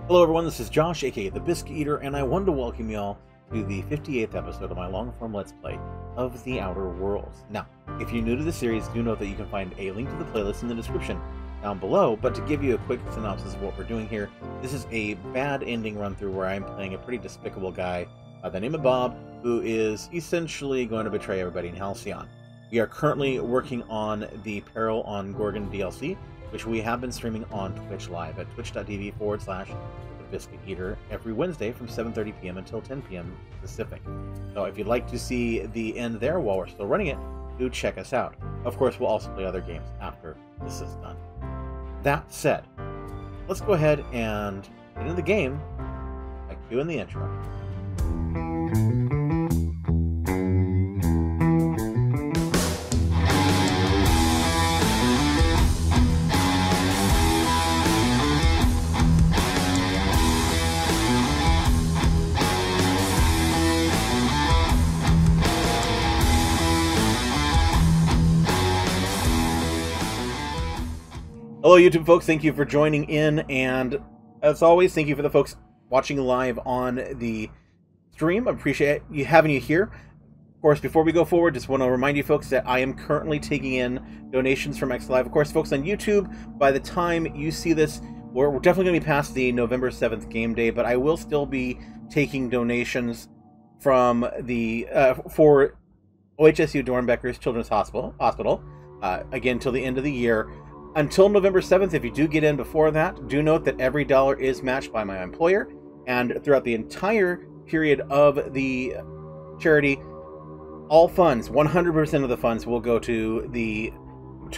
Hello everyone, this is Josh, aka the Biscuit Eater, and I wanted to welcome y'all to the 58th episode of my long-form Let's Play of The Outer Worlds. Now, if you're new to the series, do note that you can find a link to the playlist in the description down below, but to give you a quick synopsis of what we're doing here, this is a bad ending run-through where I'm playing a pretty despicable guy by the name of Bob, who is essentially going to betray everybody in Halcyon. We are currently working on the Peril on Gorgon DLC, which we have been streaming on Twitch Live at twitch.tv/Biscuit Eater every Wednesday from 7:30 p.m. until 10 p.m. Pacific. So if you'd like to see the end there while we're still running it, do check us out. Of course, we'll also play other games after this is done. That said, let's go ahead and get into the game by doing the intro. Hello YouTube folks, thank you for joining in, and as always, thank you for the folks watching live on the stream. I appreciate you having you here. Of course, before we go forward, just want to remind you folks that I am currently taking in donations from X Live. Of course, folks on YouTube, by the time you see this, we're definitely going to be past the November 7th game day, but I will still be taking donations from the for OHSU Dornbecker's Children's Hospital, again, till the end of the year. Until November 7th, if you do get in before that, do note that every dollar is matched by my employer, and throughout the entire period of the charity, all funds, 100% of the funds, will go to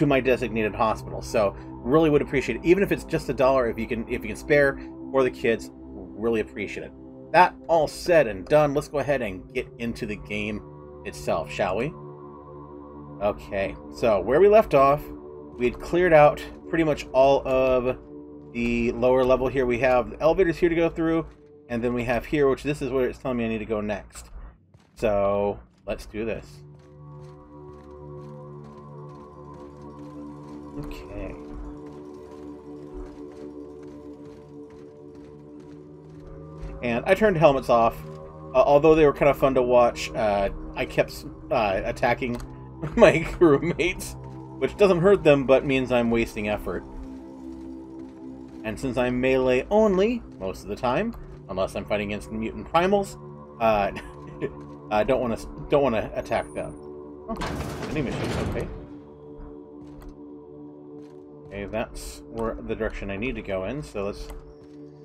my designated hospital. So, really would appreciate it, even if it's just $1, if you can spare for the kids. Really appreciate it. That all said and done, let's go ahead and get into the game itself, shall we? Okay, so where we left off, we had cleared out pretty much all of the lower level here. We have the elevators here to go through, and then we have here, which this is where it's telling me I need to go next. So, let's do this. Okay. And I turned helmets off. Although they were kind of fun to watch, I kept attacking my crewmates, which doesn't hurt them, but means I'm wasting effort. And since I'm melee only, most of the time, unless I'm fighting against mutant primals, I don't want to attack them. Oh, vending machine, okay. Okay, that's where the direction I need to go in, so let's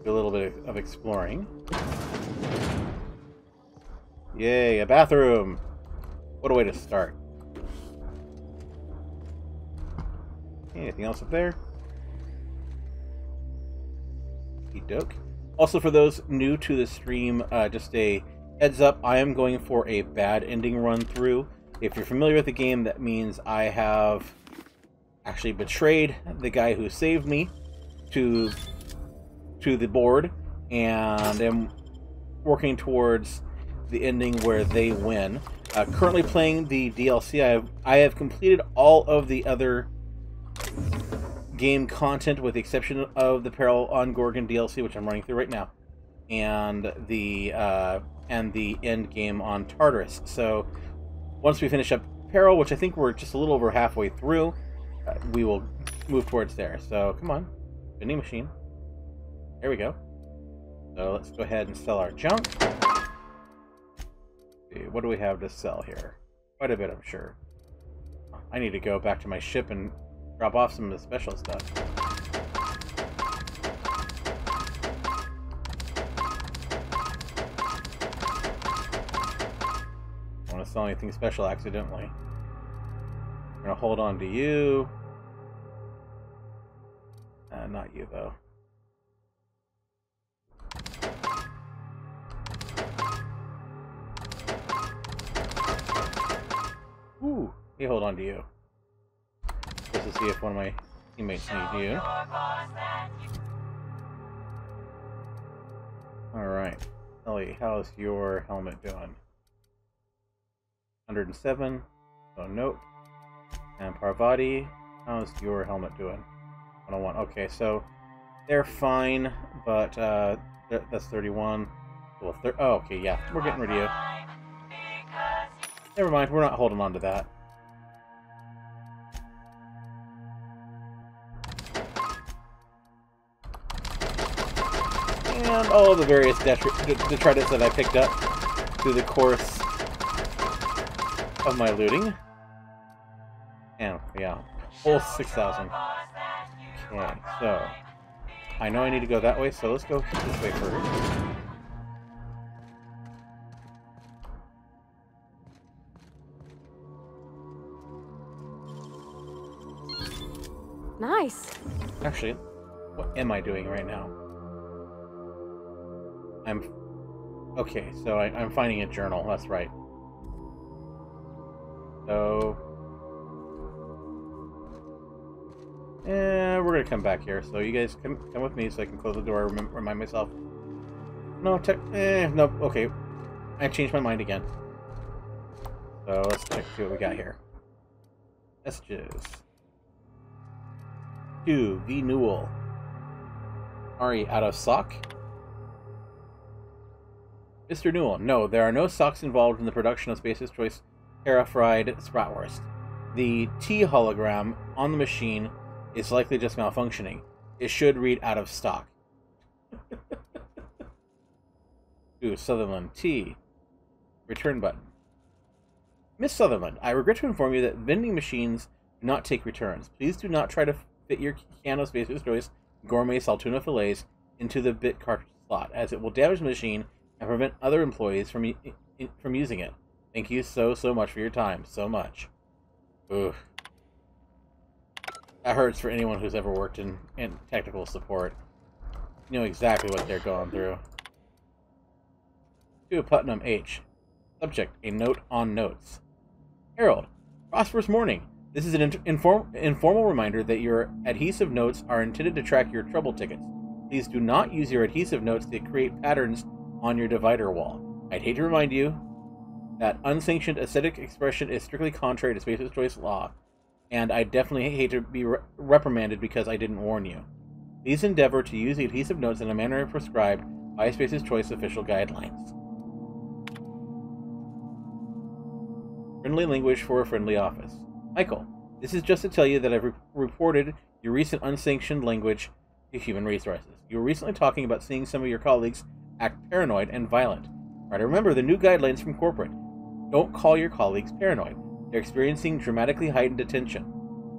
do a little bit of exploring. Yay, a bathroom! What a way to start. Anything else up there? Doke. Also, for those new to the stream, just a heads up, I am going for a bad ending run through. If you're familiar with the game, that means I have actually betrayed the guy who saved me to the board, and am working towards the ending where they win. Currently playing the DLC. I have completed all of the other game content with the exception of the Peril on Gorgon DLC, which I'm running through right now, and the end game on Tartarus. So once we finish up Peril, which I think we're just a little over halfway through, we will move towards there. So come on, vending machine. There we go. So let's go ahead and sell our junk. Okay, what do we have to sell here? Quite a bit, I'm sure. I need to go back to my ship and drop off some of the special stuff. Don't want to sell anything special accidentally. I'm gonna hold on to you. Not you though. Ooh, you hold on to you. Just to see if one of my teammates need you. Alright. Ellie, how's your helmet doing? 107. So nope. And Parvati, how's your helmet doing? 101. Okay, so they're fine, but that's 31. Well, oh, okay, yeah, we're getting rid of you. Never mind, we're not holding on to that. And all of the various detritus that I picked up through the course of my looting. And, yeah, whole 6,000. Okay, so I know I need to go that way, so let's go this way first. Nice. Actually, what am I doing right now? Okay, so I'm finding a journal, that's right. So we're gonna come back here. So you guys come with me so I can close the door. Remind myself. No, no. Okay, I changed my mind again. So let's see what we got here. Messages. To V. Newell. Are you out of sock? Mr. Newell, no, there are no socks involved in the production of Space's Choice Terra-fried Spratwurst. The T hologram on the machine is likely just malfunctioning. It should read out of stock. Ooh, Sutherland. T. Return button. Miss Sutherland, I regret to inform you that vending machines do not take returns. Please do not try to fit your can of Space's Choice Gourmet Saltuna Fillets into the bit cartridge slot, as it will damage the machine and prevent other employees from using it. Thank you so much for your time. So much. Ugh. That hurts for anyone who's ever worked in technical support. You know exactly what they're going through. To Putnam H. Subject, a note on notes. Harold, prosperous morning. This is an informal reminder that your adhesive notes are intended to track your trouble tickets. Please do not use your adhesive notes to create patterns on your divider wall. I'd hate to remind you that unsanctioned aesthetic expression is strictly contrary to Space's Choice law, and I definitely hate to be reprimanded because I didn't warn you. Please endeavor to use the adhesive notes in a manner prescribed by Space's Choice official guidelines. Friendly language for a friendly office. Michael, this is just to tell you that I've reported your recent unsanctioned language to Human Resources. You were recently talking about seeing some of your colleagues act paranoid and violent. Try to remember the new guidelines from corporate. Don't call your colleagues paranoid. They're experiencing dramatically heightened attention.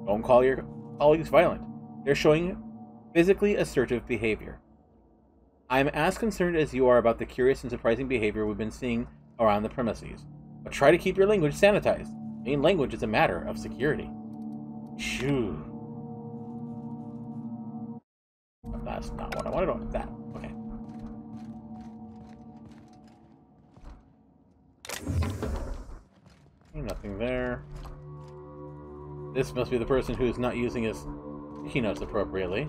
Don't call your colleagues violent. They're showing physically assertive behavior. I'm as concerned as you are about the curious and surprising behavior we've been seeing around the premises. But try to keep your language sanitized. Plain language is a matter of security. Shoo. That's not what I wanted on that. Okay. Nothing there. This must be the person who's not using his keynotes appropriately.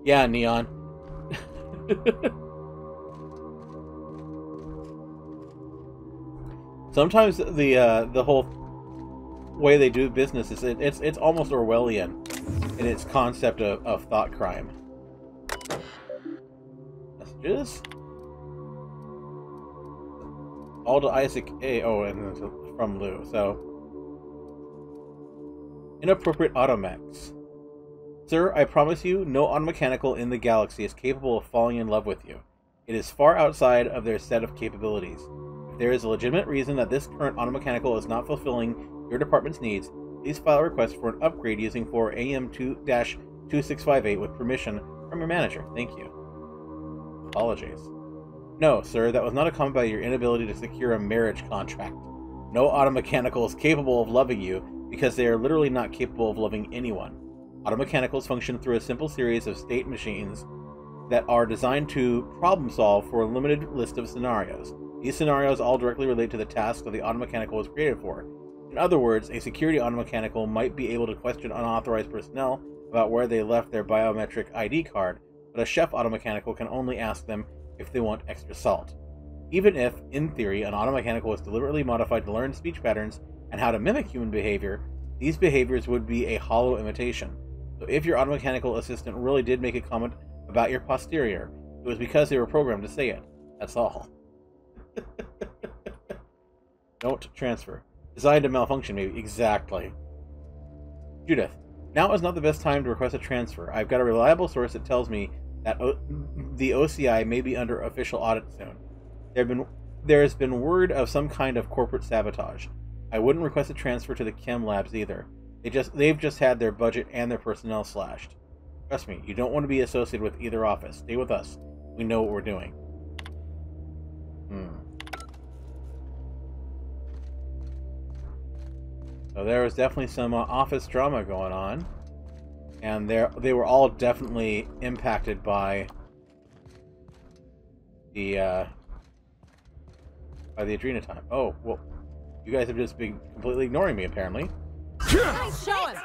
Yeah, Neon. Sometimes the whole way they do business is it's almost Orwellian in its concept of thought crime. Messages. All to Isaac A. Oh, and then from Lou. So, inappropriate automechs. Sir, I promise you, no automechanical in the galaxy is capable of falling in love with you. It is far outside of their set of capabilities. If there is a legitimate reason that this current automechanical is not fulfilling your department's needs, please file a request for an upgrade using 4AM2-2658 with permission from your manager. Thank you. Apologies. No, sir, that was not accompanied by your inability to secure a marriage contract. No automechanical is capable of loving you because they are literally not capable of loving anyone. Automechanicals function through a simple series of state machines that are designed to problem solve for a limited list of scenarios. These scenarios all directly relate to the task that the automechanical was created for. In other words, a security automechanical might be able to question unauthorized personnel about where they left their biometric ID card, but a chef automechanical can only ask them if they want extra salt. Even if, in theory, an automechanical was deliberately modified to learn speech patterns and how to mimic human behavior, these behaviors would be a hollow imitation. So if your automechanical assistant really did make a comment about your posterior, it was because they were programmed to say it. That's all. Don't transfer. Designed to malfunction, maybe. Exactly. Judith. Now is not the best time to request a transfer. I've got a reliable source that tells me that the OCI may be under official audit soon. There has been word of some kind of corporate sabotage. I wouldn't request a transfer to the chem labs either. They've just had their budget and their personnel slashed. Trust me, you don't want to be associated with either office. Stay with us. We know what we're doing. So there was definitely some office drama going on, and they were all definitely impacted by the adrenotime. Oh, well, you guys have just been completely ignoring me, apparently. Nice showing.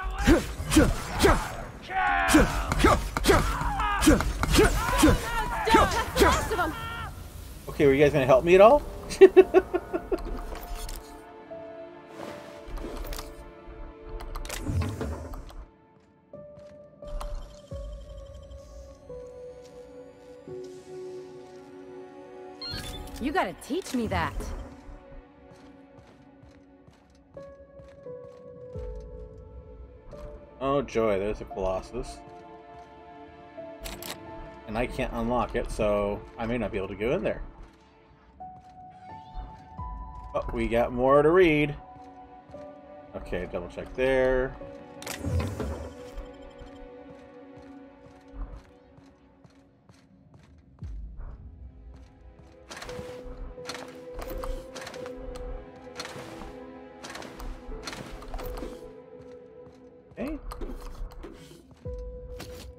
Okay, were you guys gonna help me at all? You gotta teach me that. Oh joy, there's a Colossus. And I can't unlock it, so I may not be able to go in there. Oh, we got more to read. Okay, double check there. Okay.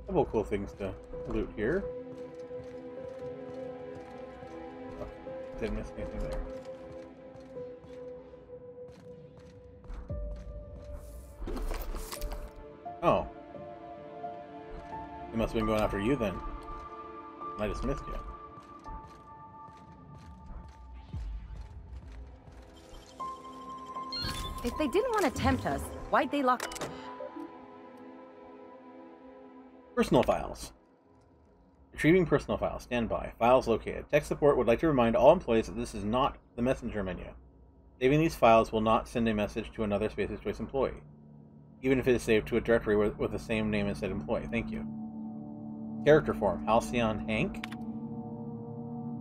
Couple cool things to loot here. Oh, didn't miss anything there. Oh. They must have been going after you then. I just missed you. If they didn't want to tempt us, why'd they lock... Personal files. Retrieving personal files. Stand by. Files located. Tech support would like to remind all employees that this is not the messenger menu. Saving these files will not send a message to another Space's Choice employee, even if it is saved to a directory with the same name as said employee. Thank you. Character form. Halcyon Hank.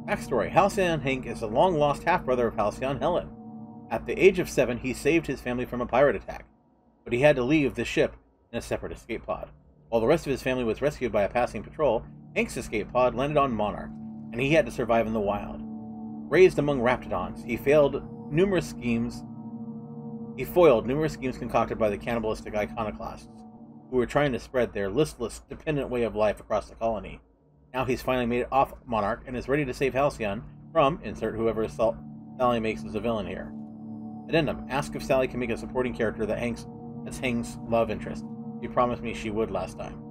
Backstory. Halcyon Hank is a long-lost half-brother of Halcyon Helen. At the age of 7, he saved his family from a pirate attack, but he had to leave the ship in a separate escape pod. While the rest of his family was rescued by a passing patrol, Hank's escape pod landed on Monarch, and he had to survive in the wild. Raised among raptidons, he foiled numerous schemes concocted by the cannibalistic iconoclasts, who were trying to spread their listless, dependent way of life across the colony. Now he's finally made it off Monarch and is ready to save Halcyon from, insert whoever Sally makes as a villain here. Addendum. Ask if Sally can make a supporting character that's Hank's love interest. She promised me she would last time.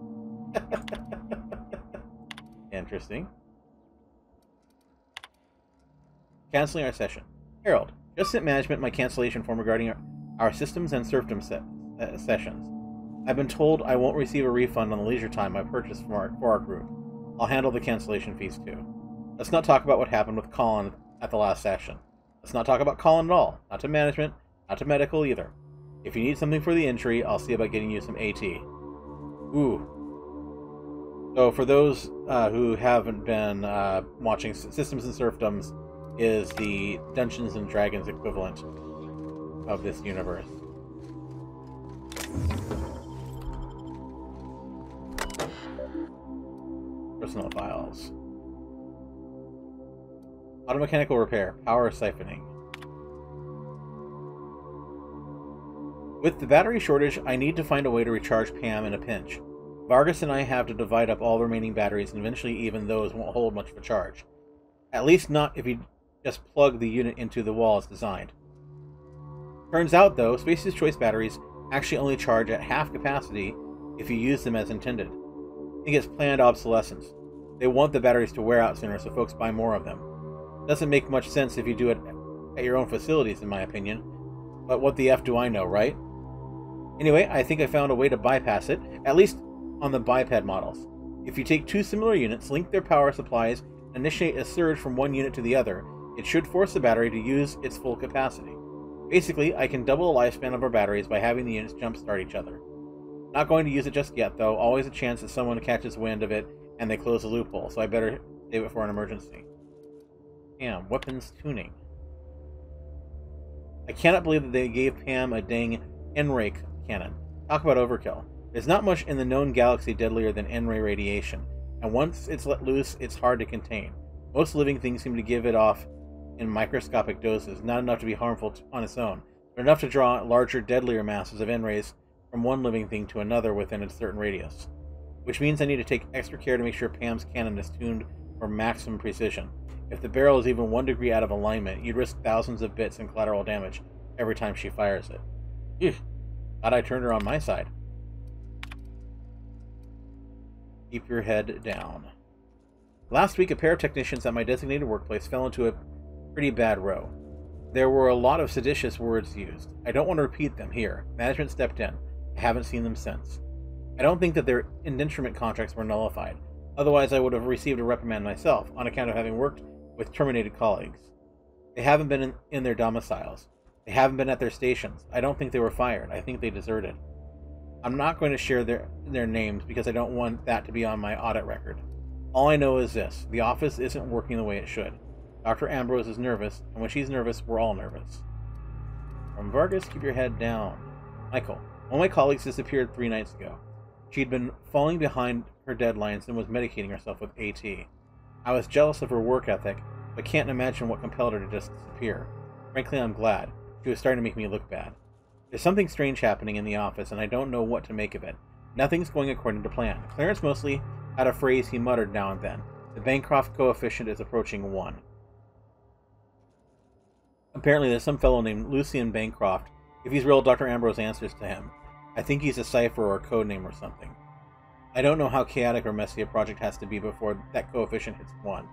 Interesting. Canceling our session. Harold. Just sent management my cancellation form regarding our systems and serfdom sessions. I've been told I won't receive a refund on the leisure time I purchased for our group. I'll handle the cancellation fees too. Let's not talk about what happened with Colin at the last session. Let's not talk about Colin at all. Not to management, not to medical either. If you need something for the entry, I'll see about getting you some AT. Ooh. So for those who haven't been watching, Systems and Serfdoms is the Dungeons and Dragons equivalent of this universe. Personal files. Automechanical repair. Power siphoning. With the battery shortage, I need to find a way to recharge Pam in a pinch. Vargas and I have to divide up all the remaining batteries, and eventually even those won't hold much of a charge. At least not if you just plug the unit into the wall as designed. Turns out, though, Space's Choice batteries actually only charge at half capacity if you use them as intended. I think it's planned obsolescence. They want the batteries to wear out sooner, so folks buy more of them. Doesn't make much sense if you do it at your own facilities, in my opinion. But what the F do I know, right? Anyway, I think I found a way to bypass it, at least on the biped models. If you take two similar units, link their power supplies, and initiate a surge from one unit to the other, it should force the battery to use its full capacity. Basically, I can double the lifespan of our batteries by having the units jumpstart each other. Not going to use it just yet, though. Always a chance that someone catches wind of it and they close the loophole, so I better save it for an emergency. Damn, weapons tuning. I cannot believe that they gave Pam a dang N-ray cannon. Talk about overkill. There's not much in the known galaxy deadlier than N-ray radiation, and once it's let loose, it's hard to contain. Most living things seem to give it off in microscopic doses, not enough to be harmful on its own, but enough to draw larger, deadlier masses of N-rays from one living thing to another within a certain radius. Which means I need to take extra care to make sure Pam's cannon is tuned for maximum precision. If the barrel is even 1 degree out of alignment, you'd risk thousands of bits in collateral damage every time she fires it. Eugh. Glad I turned her on my side. Keep your head down. Last week, a pair of technicians at my designated workplace fell into a pretty bad row. There were a lot of seditious words used. I don't want to repeat them here. Management stepped in. I haven't seen them since. I don't think that their indenturement contracts were nullified. Otherwise, I would have received a reprimand myself, on account of having worked with terminated colleagues. They haven't been in their domiciles. They haven't been at their stations. I don't think they were fired. I think they deserted. I'm not going to share their names because I don't want that to be on my audit record. All I know is this. The office isn't working the way it should. Dr. Ambrose is nervous, and when she's nervous, we're all nervous. From Vargas, keep your head down. Michael, one of my colleagues disappeared 3 nights ago. She'd been falling behind her deadlines and was medicating herself with AT. I was jealous of her work ethic, but can't imagine what compelled her to just disappear. Frankly, I'm glad. She was starting to make me look bad. There's something strange happening in the office, and I don't know what to make of it. Nothing's going according to plan. Clarence mostly had a phrase he muttered now and then. The Bancroft coefficient is approaching 1. Apparently there's some fellow named Lucian Bancroft. If he's real, Dr. Ambrose answers to him. I think he's a cipher or a code name or something. I don't know how chaotic or messy a project has to be before that coefficient hits 1,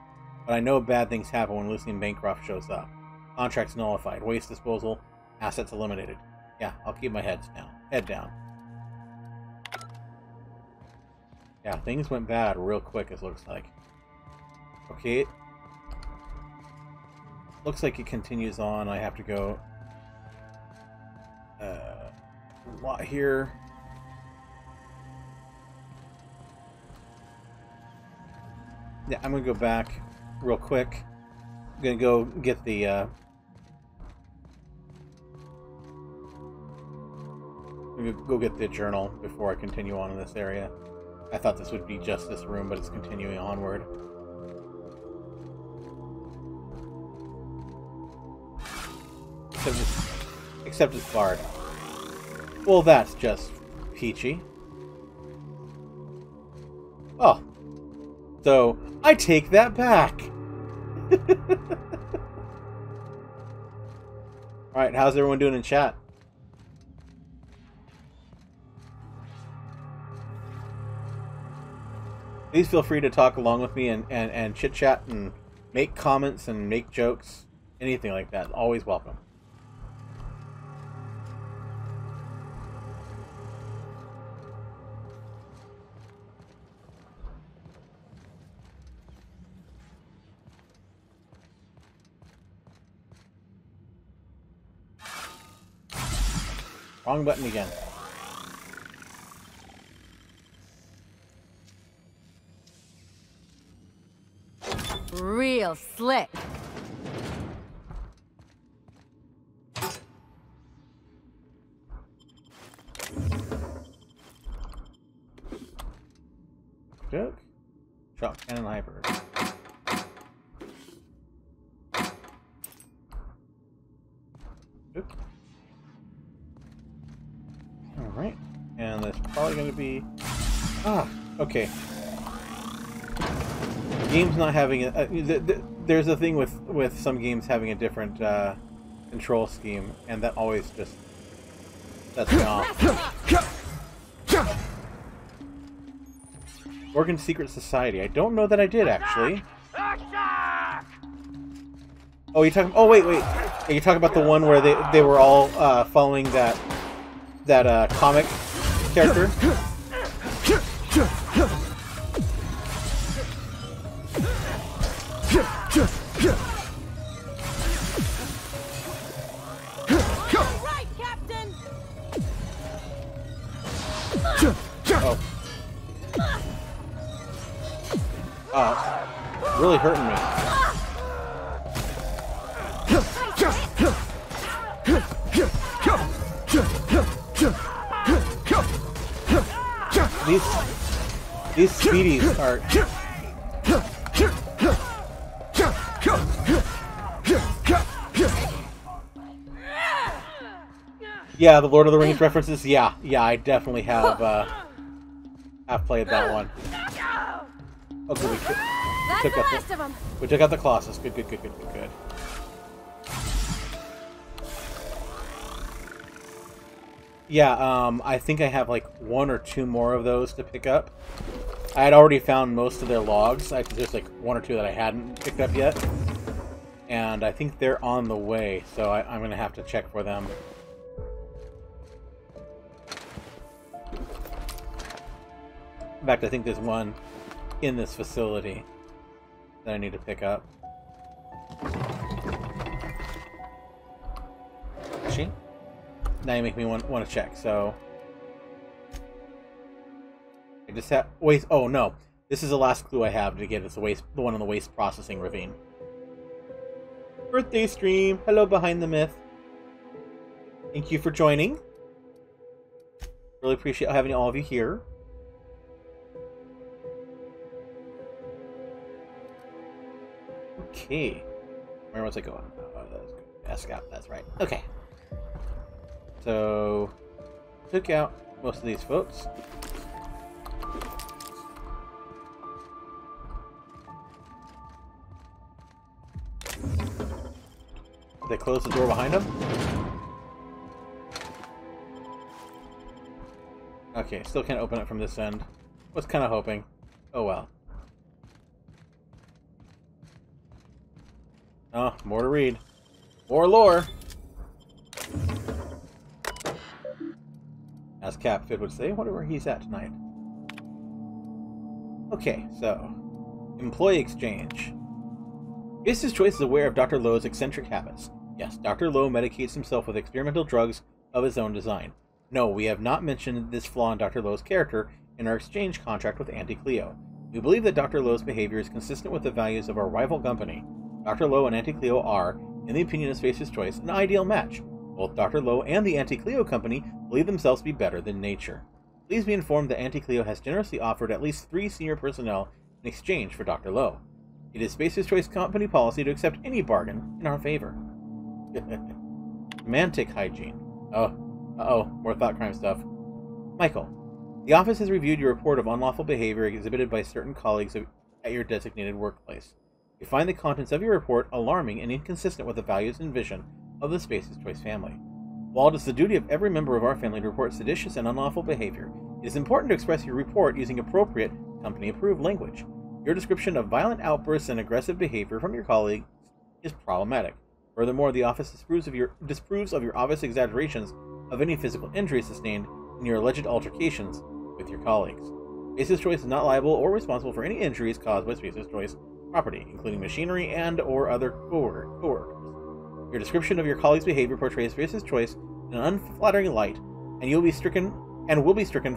but I know bad things happen when Lucian Bancroft shows up. Contracts nullified, waste disposal, assets eliminated. Yeah, I'll keep my head down. Yeah, things went bad real quick, it looks like. Okay. Looks like it continues on. I have to go a lot here. Yeah, I'm gonna go back real quick. I'm gonna go get the journal before I continue on in this area. I thought this would be just this room, but it's continuing onward. Except it's barred. Well, that's just peachy. Oh. So, I take that back! Alright, how's everyone doing in chat? Please feel free to talk along with me and chit-chat and make comments and make jokes. Anything like that. Always welcome. Wrong button again. Real slick. Joke. Shot cannon hyper. Joke. Alright. And that's probably going to be... Ah, okay. Game's not having a... there's a thing with some games having a different control scheme, and that always just sets me off. Gorgon Secret Society. I don't know that I did, actually. Oh, you talking? Oh, wait. Yeah, you talking about the one where they were all following that comic character? Oh, really hurting me. These speedies are... Yeah, the Lord of the Rings references. Yeah, I definitely have played that one. Okay, we took out the Colossus. Good. Yeah, I think I have like 1 or 2 more of those to pick up. I had already found most of their logs. There's like 1 or 2 that I hadn't picked up yet. And I think they're on the way, so I'm going to have to check for them. In fact, I think there's one in this facility that I need to pick up. Actually, now you make me want to check, so... I just have... Waste... Oh, no. This is the last clue I have to get. It's the one on the waste processing ravine. Birthday stream! Hello, Behind the Myth. Thank you for joining. Really appreciate having all of you here. Okay. Where was I going? Oh, that's good. Escap, that's right. Okay. So, took out most of these folks. Did they close the door behind them? Okay, still can't open it from this end. Was kind of hoping. Oh well. Oh, more to read. More lore! As Capfid would say, wonder where he's at tonight. Okay, so... Employee exchange. Basis Choice is aware of Dr. Lowe's eccentric habits. Yes, Dr. Lowe medicates himself with experimental drugs of his own design. No, we have not mentioned this flaw in Dr. Lowe's character in our exchange contract with Auntie Cleo. We believe that Dr. Lowe's behavior is consistent with the values of our rival company. Dr. Lowe and Auntie Cleo are, in the opinion of Space's Choice, an ideal match. Both Dr. Lowe and the Auntie Cleo company believe themselves to be better than nature. Please be informed that Auntie Cleo has generously offered at least 3 senior personnel in exchange for Dr. Lowe. It is Space's Choice company policy to accept any bargain in our favor. Semantic hygiene. Uh-oh, more thought crime stuff. Michael, the office has reviewed your report of unlawful behavior exhibited by certain colleagues at your designated workplace. We find the contents of your report alarming and inconsistent with the values and vision of the Space's Choice family. While it is the duty of every member of our family to report seditious and unlawful behavior, it is important to express your report using appropriate, company-approved language. Your description of violent outbursts and aggressive behavior from your colleagues is problematic. Furthermore, the office disproves of your obvious exaggerations of any physical injury sustained in your alleged altercations with your colleagues. Space's Choice is not liable or responsible for any injuries caused by Space's Choice property, including machinery and or other coworkers. Your description of your colleagues' behavior portrays Space's Choice in an unflattering light, and will be stricken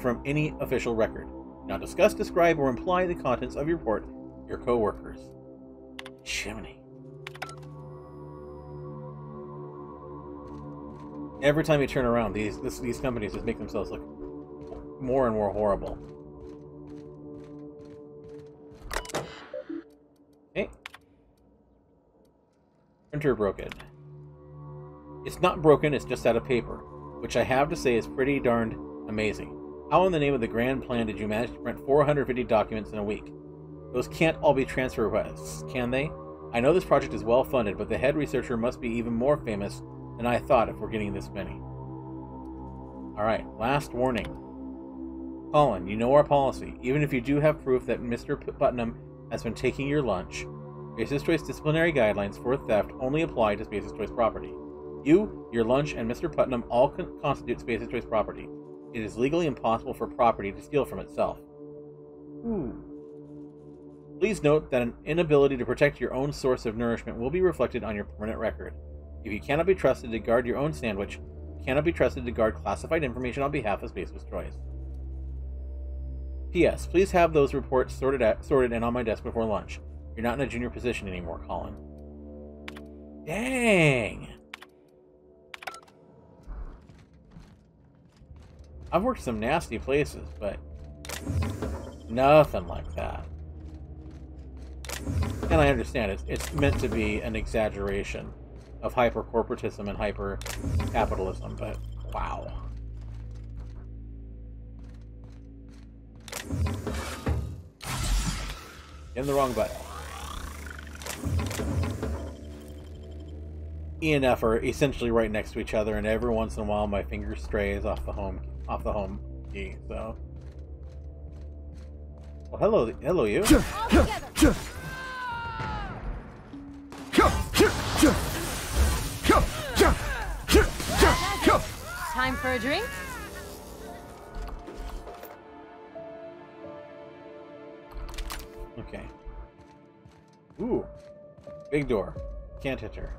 from any official record. Do not discuss, describe, or imply the contents of your report to your coworkers. Chimney. Every time you turn around, these companies just make themselves look more and more horrible. Okay. Printer broken. It's not broken, it's just out of paper, which I have to say is pretty darned amazing. How in the name of the grand plan did you manage to print 450 documents in a week? Those can't all be transfer requests, can they? I know this project is well funded, but the head researcher must be even more famous than I thought if we're getting this many. Alright, last warning. Colin, you know our policy. Even if you do have proof that Mr. Putnam has been taking your lunch, Space's Choice disciplinary guidelines for theft only apply to Space's Choice property. You, your lunch, and Mr. Putnam all constitute Space's Choice property. It is legally impossible for property to steal from itself. Please note that an inability to protect your own source of nourishment will be reflected on your permanent record. If you cannot be trusted to guard your own sandwich, you cannot be trusted to guard classified information on behalf of Space's Choice. P.S. Please have those reports sorted and on my desk before lunch. You're not in a junior position anymore, Colin. Dang! I've worked some nasty places, but nothing like that. And I understand it's meant to be an exaggeration of hyper-corporatism and hyper-capitalism, but wow. In the wrong button. E and F are essentially right next to each other, and every once in a while my finger strays off the home key. So, well, hello you. Time for a drink? Okay. Ooh. Big door. Can't enter.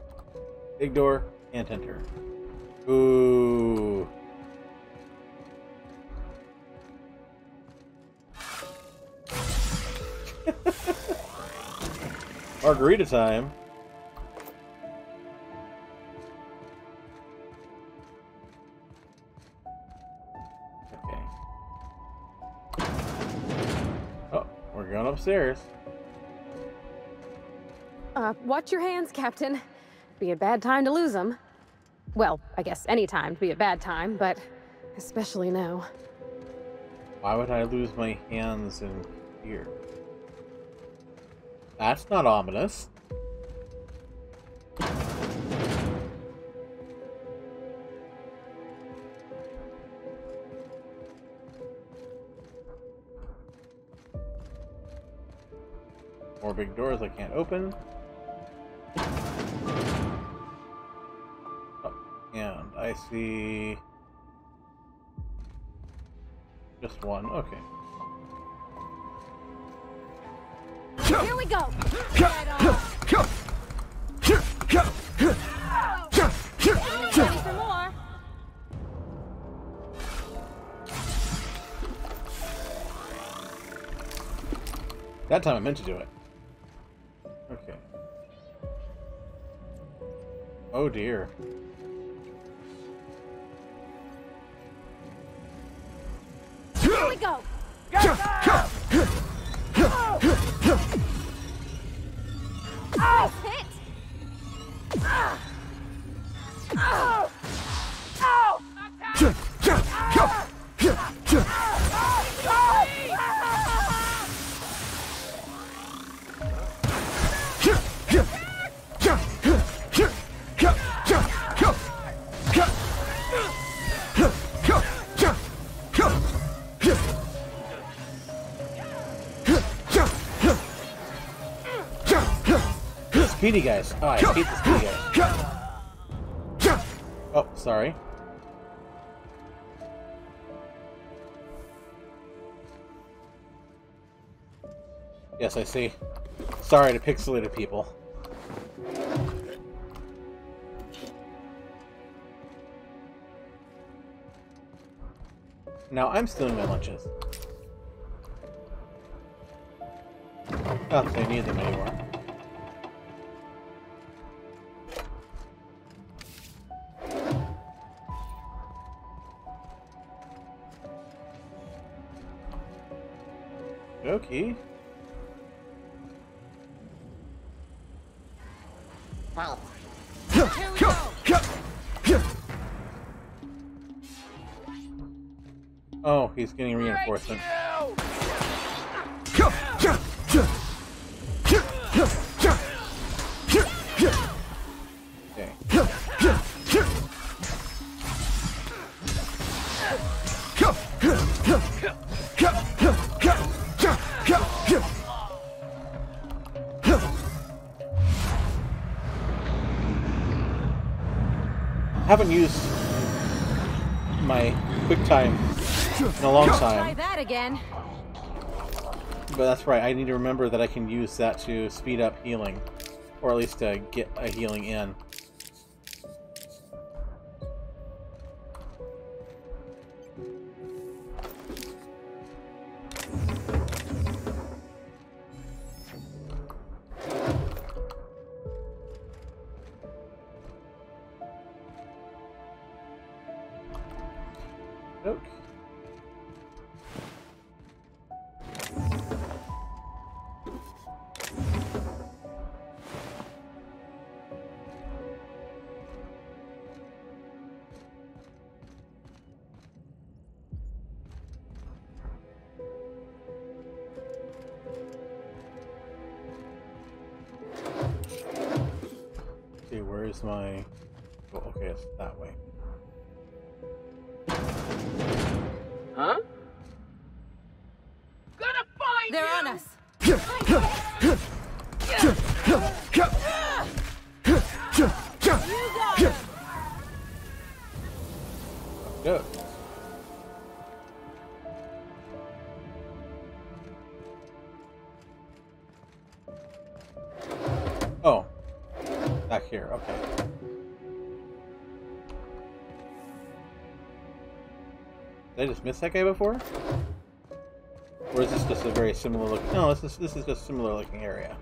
Big door. Can't enter. Ooh. Margarita time. Okay. Oh, we're going upstairs. Watch your hands, Captain. Be a bad time to lose them. Well, I guess any time to be a bad time, but especially now. Why would I lose my hands in here? That's not ominous. More big doors I can't open. Oh, and I see just one. Okay. Here we go! Get off! Ready for more? That time I meant to do it. Okay. Oh dear. Here we go! Nice hit! Speedy guys. Oh, I hate the speedy guys. Oh, sorry. Yes, I see. Sorry to pixelated people. Now I'm stealing my lunches. Not that I need them anymore. Okay. Well, here we go! Oh, he's getting reinforcement. Okay. Haven't used my quick time in a long Try time, that again. but that's right. I need to remember that I can use that to speed up healing, or at least to get a healing in. Where's my... Oh, okay, it's that way. Huh? Gonna find They're you! on us. Good. Oh. Back here, okay. Did I just miss that guy before? Or is this just a very similar looking... No, this is just a similar looking area.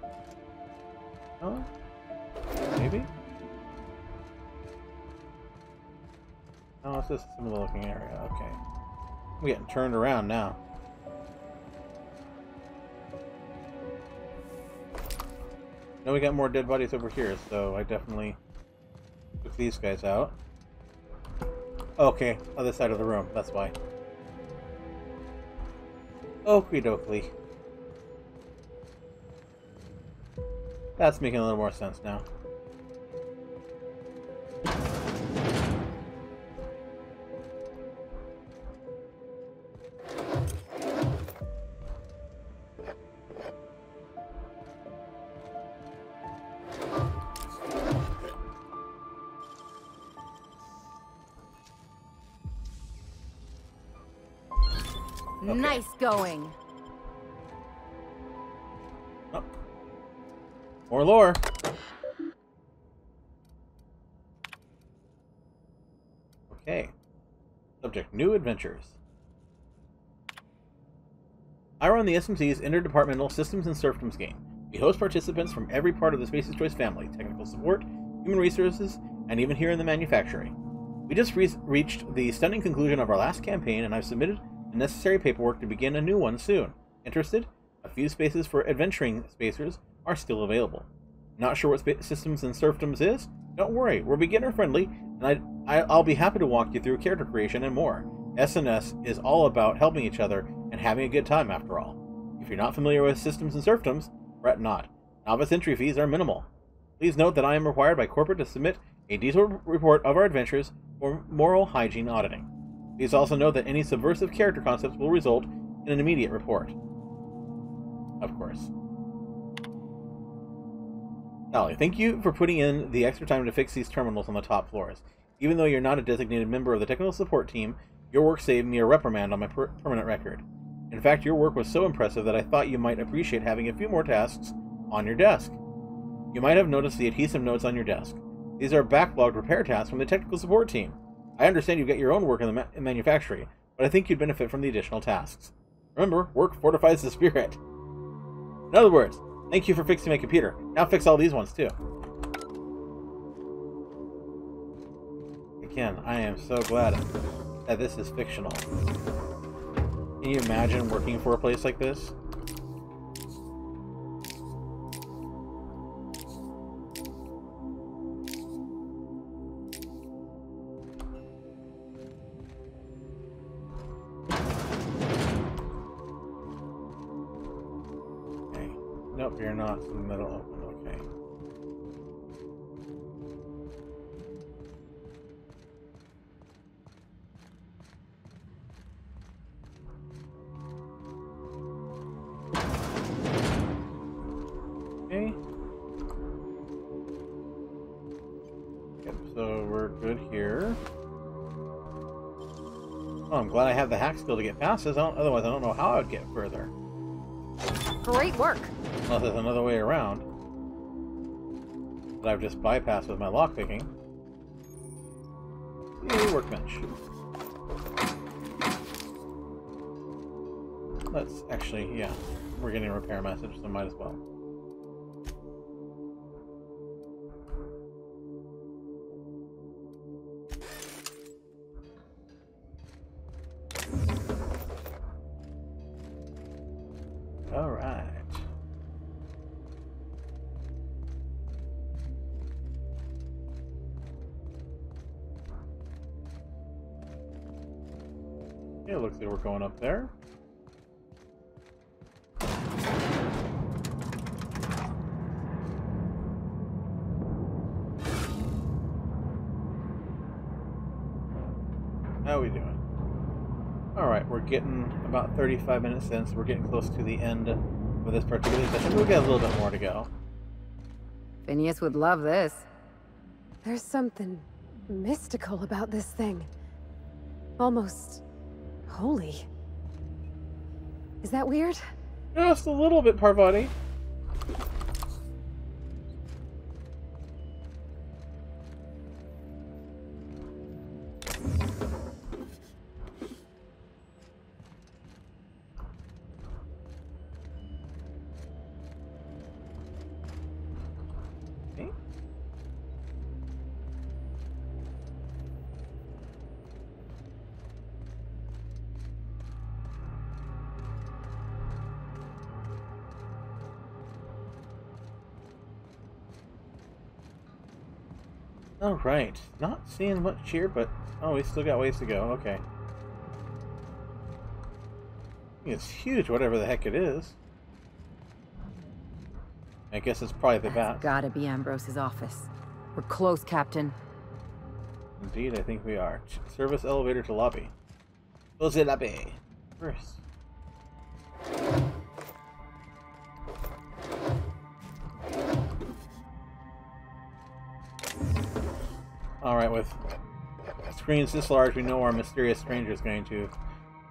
Oh? Maybe? Oh, it's just a similar looking area. Okay. I'm getting turned around now. Now we got more dead bodies over here, so I definitely took these guys out. Okay, other side of the room, that's why. Okie dokie. That's making a little more sense now. Okay. Nice going. Oh. More lore. Okay. Subject: New adventures. I run the SMC's Interdepartmental Systems and Serfdoms game. We host participants from every part of the Space's Choice family: technical support, human resources, and even here in the manufacturing. We just reached the stunning conclusion of our last campaign, and I've submitted the necessary paperwork to begin a new one soon. Interested? A few spaces for adventuring spacers are still available. Not sure what Systems and Serfdoms is? Don't worry, we're beginner friendly, and I'll be happy to walk you through character creation and more. S&S is all about helping each other and having a good time after all. If you're not familiar with Systems and Serfdoms, fret not. Novice entry fees are minimal. Please note that I am required by corporate to submit a detailed report of our adventures for moral hygiene auditing. Please also note that any subversive character concepts will result in an immediate report. Of course. Sally, thank you for putting in the extra time to fix these terminals on the top floors. Even though you're not a designated member of the technical support team, your work saved me a reprimand on my permanent record. In fact, your work was so impressive that I thought you might appreciate having a few more tasks on your desk. You might have noticed the adhesive notes on your desk. These are backlogged repair tasks from the technical support team. I understand you've got your own work in the manufactory, but I think you'd benefit from the additional tasks. Remember, work fortifies the spirit. In other words, thank you for fixing my computer. Now fix all these ones too. Again, I am so glad that this is fictional. Can you imagine working for a place like this? Nope, you're not in the middle open, okay. Okay. Yep, so we're good here. Oh, I'm glad I have the hack skill to get past this, otherwise I don't know how I would get further. Great work. Unless there's another way around that I've just bypassed with my lockpicking. Yay, workbench. Let's actually, yeah, we're getting a repair message, so might as well. All right. Yeah, looks like we're going up there. How are we doing? Alright, we're getting about 35 minutes in, so we're getting close to the end of this particular session. We've got a little bit more to go. Phineas would love this. There's something mystical about this thing. Almost holy. Is that weird? Just a little bit, Parvati. Alright, not seeing much here, but oh, we still got ways to go. Okay. It's huge, whatever the heck it is. I guess it's probably the bat. Gotta be Ambrose's office. We're close, Captain. Indeed, I think we are. Service elevator to lobby. Close the lobby. First. Alright, with screens this large, we know our mysterious stranger is going to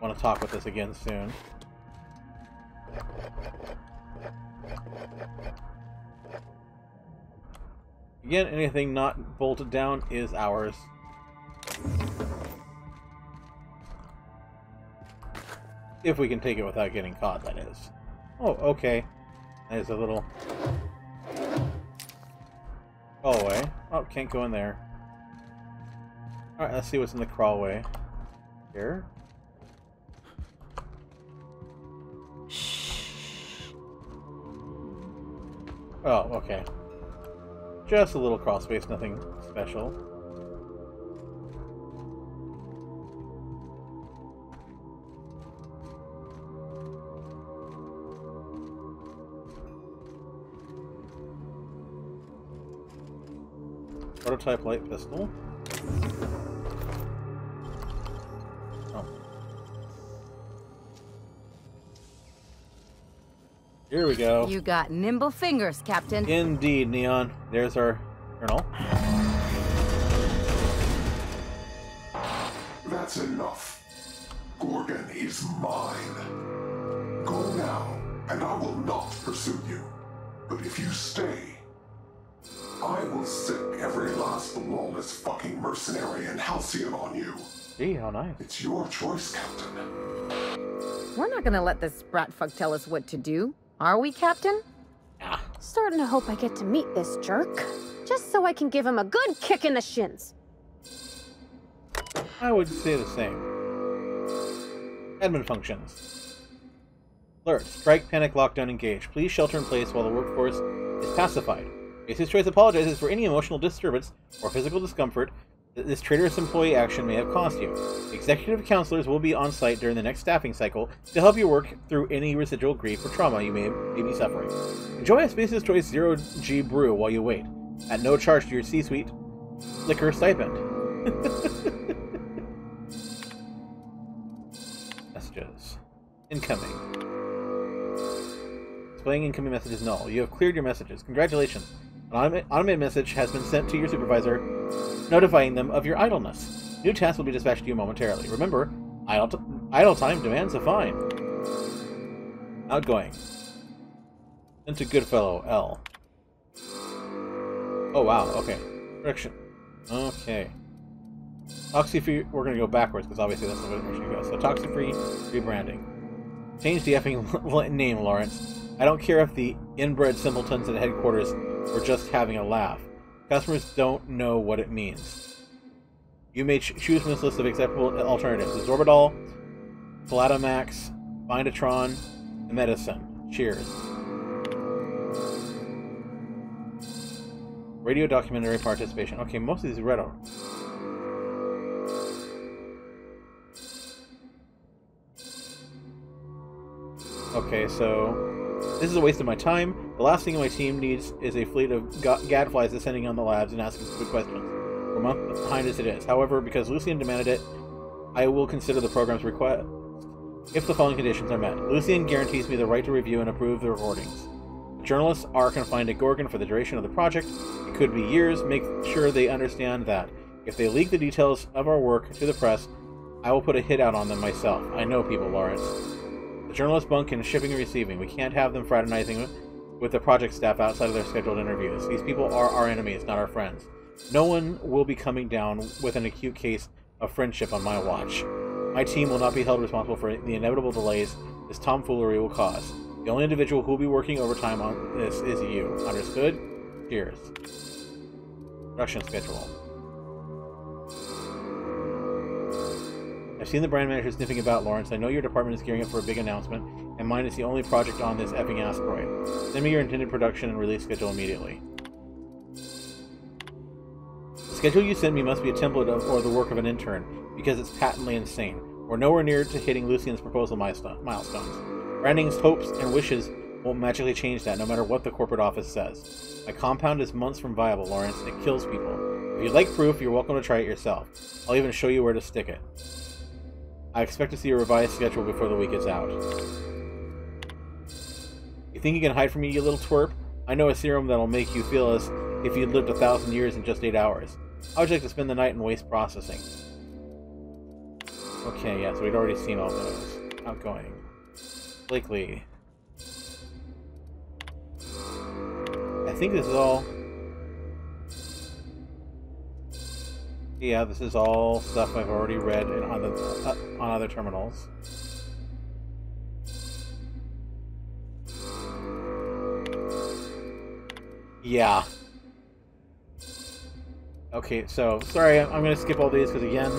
want to talk with us again soon. Again, anything not bolted down is ours. If we can take it without getting caught, that is. Oh, okay. There's a little hallway. Oh, can't go in there. Alright, let's see what's in the crawlway. Here. Shh. Oh, okay. Just a little crawl space, nothing special. Prototype light pistol. Oh. Here we go. You got nimble fingers, Captain. Indeed, Neon. There's our journal. That's enough. Gorgon is mine. Go now, and I will not pursue you. But if you stay, I will sick every last lawless fucking mercenary and halcyon on you. Gee, how nice. It's your choice, Captain. We're not gonna let this brat fuck tell us what to do, are we, Captain? Starting to hope I get to meet this jerk. Just so I can give him a good kick in the shins. I would say the same. Admin functions. Alert. Strike, panic, lockdown, engage. Please shelter in place while the workforce is pacified. Basis Choice apologizes for any emotional disturbance or physical discomfort that this traitorous employee action may have caused you. Executive counselors will be on site during the next staffing cycle to help you work through any residual grief or trauma you may be suffering. Enjoy a Basis Choice 0G brew while you wait, at no charge to your C-suite liquor stipend. Messages. Incoming. Displaying incoming messages null. You have cleared your messages. Congratulations. An automated message has been sent to your supervisor, notifying them of your idleness. New tasks will be dispatched to you momentarily. Remember, idle time demands a fine. Outgoing. Into Goodfellow, L. Oh wow, okay. Correction. Okay. Toxi-free, we're gonna go backwards, because obviously that's the way we should go. So toxi-free, rebranding. Change the effing name, Lawrence. I don't care if the inbred simpletons at headquarters were just having a laugh. Customers don't know what it means. You may choose from this list of acceptable alternatives. Zorbidol, Palatamax, Bindatron, and Medicine. Cheers. Radio documentary participation. Okay, most of these are read out. Okay, so this is a waste of my time. The last thing my team needs is a fleet of gadflies descending on the labs and asking stupid questions. We're a month behind as it is. However, because Lucian demanded it, I will consider the program's request if the following conditions are met. Lucien guarantees me the right to review and approve the recordings. The journalists are confined to Gorgon for the duration of the project. It could be years. Make sure they understand that if they leak the details of our work to the press, I will put a hit out on them myself. I know people, Lawrence. The journalist bunk in shipping and receiving. We can't have them fraternizing with the project staff outside of their scheduled interviews. These people are our enemies, not our friends. No one will be coming down with an acute case of friendship on my watch. My team will not be held responsible for the inevitable delays this tomfoolery will cause. The only individual who will be working overtime on this is you. Understood? Cheers. Production schedule. I've seen the brand manager sniffing about, Lawrence. I know your department is gearing up for a big announcement, and mine is the only project on this effing asteroid. Send me your intended production and release schedule immediately. The schedule you sent me must be a template of or the work of an intern, because it's patently insane. We're nowhere near to hitting Lucien's proposal milestones. Branding's hopes and wishes won't magically change that, no matter what the corporate office says. My compound is months from viable, Lawrence. It kills people. If you'd like proof, you're welcome to try it yourself. I'll even show you where to stick it. I expect to see a revised schedule before the week is out. You think you can hide from me, you little twerp? I know a serum that'll make you feel as if you'd lived 1,000 years in just 8 hours. How would you like to spend the night in waste processing? Okay, yeah, so we'd already seen all those. Outgoing. Blakely. I think this is all... Yeah, this is all stuff I've already read on other terminals. Yeah. Okay, so, sorry, I'm going to skip all these because, again...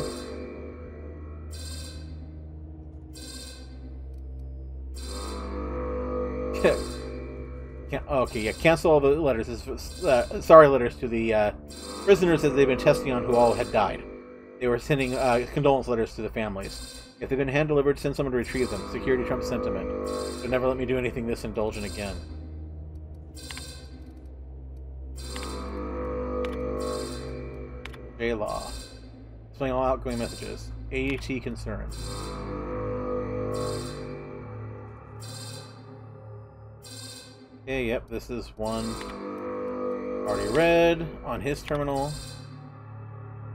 Okay, yeah, cancel all the letters. Sorry letters to the prisoners that they've been testing on who all had died. They were sending condolence letters to the families. If they've been hand-delivered, send someone to retrieve them. Security trumps sentiment. They'll never let me do anything this indulgent again. J-Law. Displaying all outgoing messages. AET concerns. Okay, yep, this is one already read on his terminal.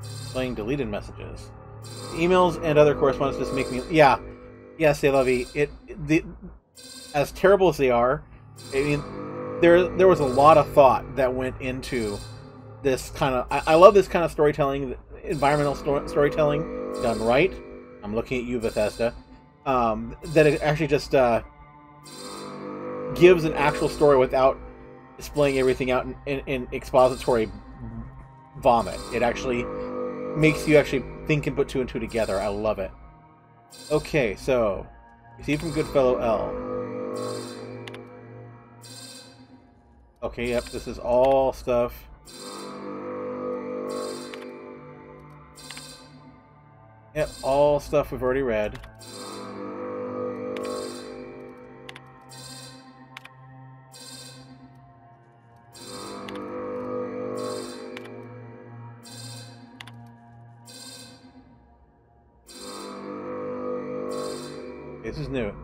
Displaying deleted messages. Emails and other correspondence just make me... Yeah, c'est la vie. As terrible as they are, I mean, there was a lot of thought that went into this kind of... I love this kind of storytelling, environmental storytelling done right. I'm looking at you, Bethesda. That it actually just... gives an actual story without displaying everything out in expository vomit. It actually makes you actually think and put two and two together. I love it. Okay, so receive from Goodfellow L. Okay, yep, this is all stuff. Yep, all stuff we've already read. This is new.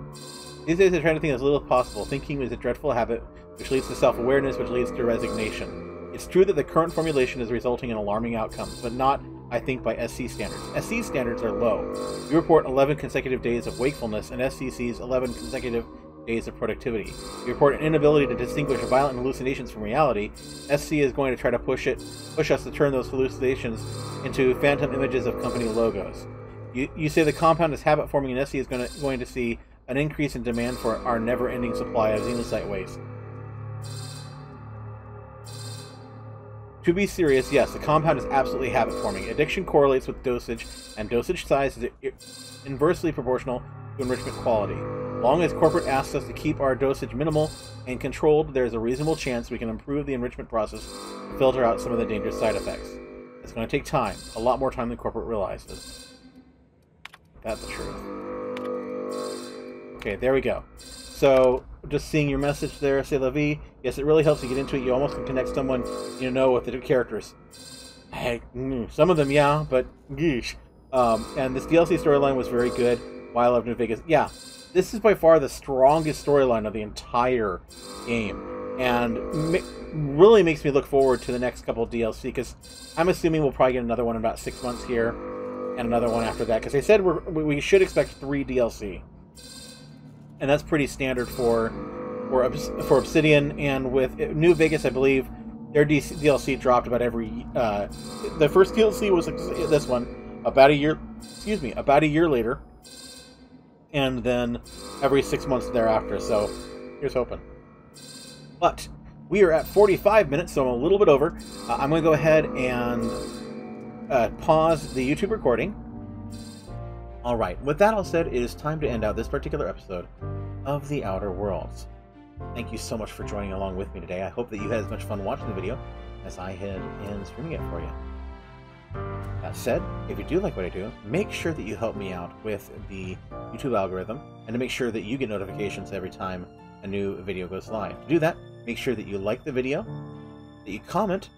These days I try to think as little as possible. Thinking is a dreadful habit, which leads to self-awareness, which leads to resignation. It's true that the current formulation is resulting in alarming outcomes, but not, I think, by SC standards. SC standards are low. We report 11 consecutive days of wakefulness, and SC sees 11 consecutive days of productivity. We report an inability to distinguish violent hallucinations from reality. SC is going to try to push us to turn those hallucinations into phantom images of company logos. You say the compound is habit-forming, and SC is going to see an increase in demand for our never-ending supply of xenocyte waste. To be serious, yes, the compound is absolutely habit-forming. Addiction correlates with dosage, and dosage size is inversely proportional to enrichment quality. Long as corporate asks us to keep our dosage minimal and controlled, there is a reasonable chance we can improve the enrichment process to filter out some of the dangerous side effects. It's going to take time, a lot more time than corporate realizes. That's the truth. Okay, there we go. So, just seeing your message there, c'est la vie. Yes, it really helps you get into it. You almost can connect someone you know with the characters. Hey, some of them, yeah, but geesh. And this DLC storyline was very good. Why I Love New Vegas. Yeah, this is by far the strongest storyline of the entire game. And really makes me look forward to the next couple of DLC, because I'm assuming we'll probably get another one in about 6 months here, and another one after that, because they said we should expect 3 DLC. And that's pretty standard for Obsidian, and with New Vegas, I believe their DLC dropped about every. The first DLC was like this one about a year. Excuse me, about a year later, and then every 6 months thereafter. So here's hoping. But we are at 45 minutes, so I'm a little bit over. I'm going to go ahead and pause the YouTube recording. All right. With that all said, it is time to end out this particular episode of The Outer Worlds. Thank you so much for joining along with me today. I hope that you had as much fun watching the video as I had in streaming it for you. That said, if you do like what I do, make sure that you help me out with the YouTube algorithm, and to make sure that you get notifications every time a new video goes live. To do that, make sure that you like the video, that you comment,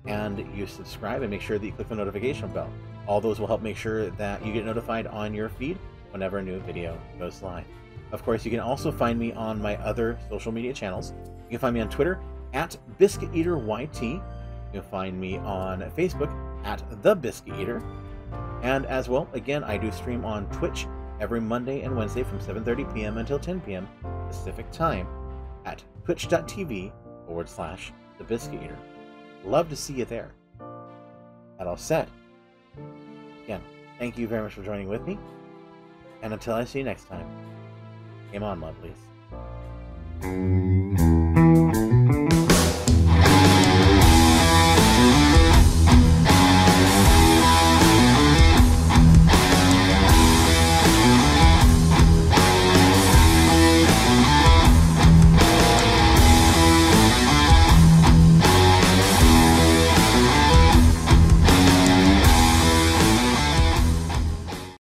and you subscribe, and make sure that you click the notification bell. All those will help make sure that you get notified on your feed whenever a new video goes live. Of course, you can also find me on my other social media channels. You can find me on Twitter at BiscuitEaterYT. You can find me on Facebook at The Biscuit Eater. And as well, again, I do stream on Twitch every Monday and Wednesday from 7:30 p.m. until 10 p.m. Pacific Time at twitch.tv/The Biscuit Eater. Love to see you there. That all said, again, thank you very much for joining with me. And until I see you next time, game on, lovelies.